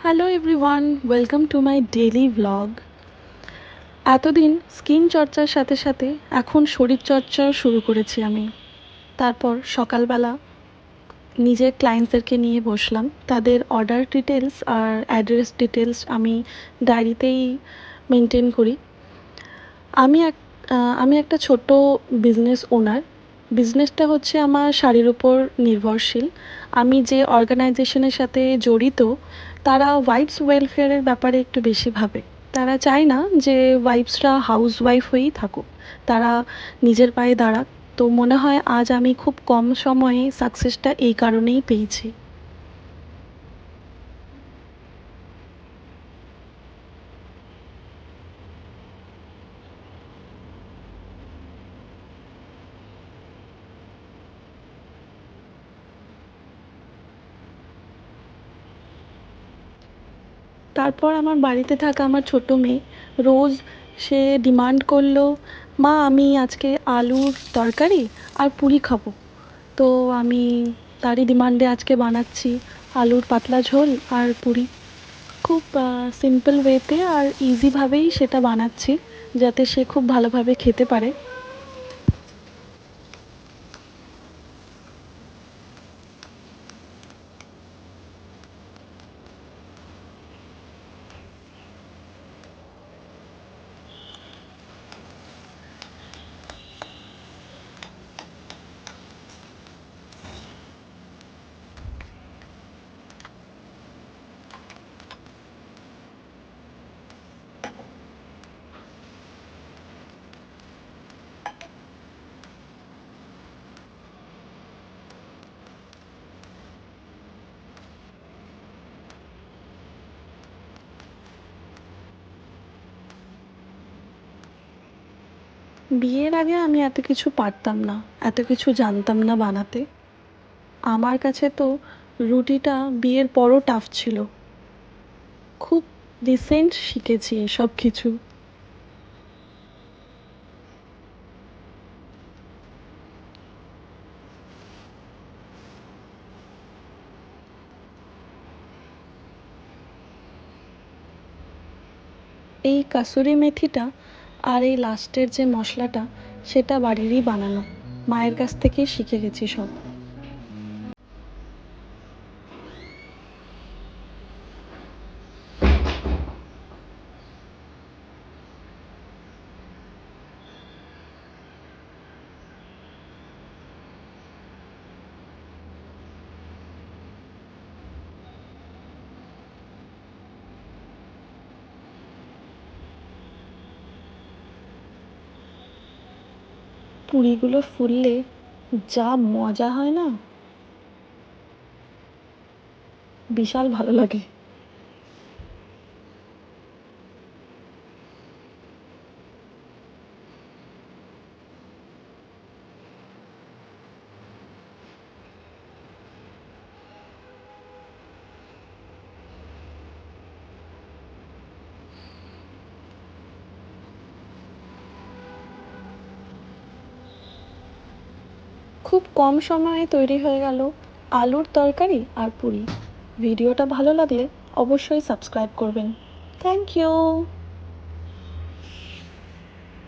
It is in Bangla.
Hello everyone, welcome to my daily vlog. এতদিন স্কিন চর্চার সাথে সাথে এখন শরীর চর্চাও শুরু করেছি আমি। তারপর সকালবেলা নিজের ক্লায়েন্টসদেরকে নিয়ে বসলাম, তাদের অর্ডার ডিটেলস আর অ্যাড্রেস ডিটেলস আমি ডায়েরিতেই মেনটেন করি। আমি এক আমি একটা ছোট্ট বিজনেস ওনার। বিজনেসটা হচ্ছে আমার শাড়ির উপর নির্ভরশীল। আমি যে অর্গানাইজেশনের সাথে জড়িত তারা ওয়াইফস ওয়েলফেয়ারের ব্যাপারে একটু বেশি ভাবে। তারা চায় না যে ওয়াইফসরা হাউসওয়াইফ হয়েই থাকুক, তারা নিজের পায়ে দাঁড়াক। তো মনে হয় আজ আমি খুব কম সময়ে সাকসেসটা এই কারণেই পেয়েছি। তারপর আমার বাড়িতে থাকা আমার ছোটো মেয়ে রোজ সে ডিমান্ড করলো, মা আমি আজকে আলুর তরকারি আর পুরি খাবো। তো আমি তারই ডিমান্ডে আজকে বানাচ্ছি আলুর পাতলা ঝোল আর পুরি। খুব সিম্পল ওয়েতে আর ইজিভাবেই সেটা বানাচ্ছি, যাতে সে খুব ভালোভাবে খেতে পারে। বিয়ের আগে আমি এত কিছু পারতাম না, এত কিছু জানতাম না বানাতে। আমার কাছে তো রুটিটা বিয়ের পরও টাফ ছিল। খুব রিসেন্ট শিখেছি এসব কিছু। এই কাসুরি মেথিটা আর এই লাস্টের যে মশলাটা, সেটা বাড়িরই বানানো, মায়ের কাছ থেকেই শিখে গেছি সব। পুরিগুলো ফুললে যা মজা হয় না, বিশাল ভালো লাগে। খুব কম সময়ে তৈরি হয়ে গেল আলুর তরকারি আর পুরি। ভিডিওটা ভালো লাগলে অবশ্যই সাবস্ক্রাইব করবেন। Thank you.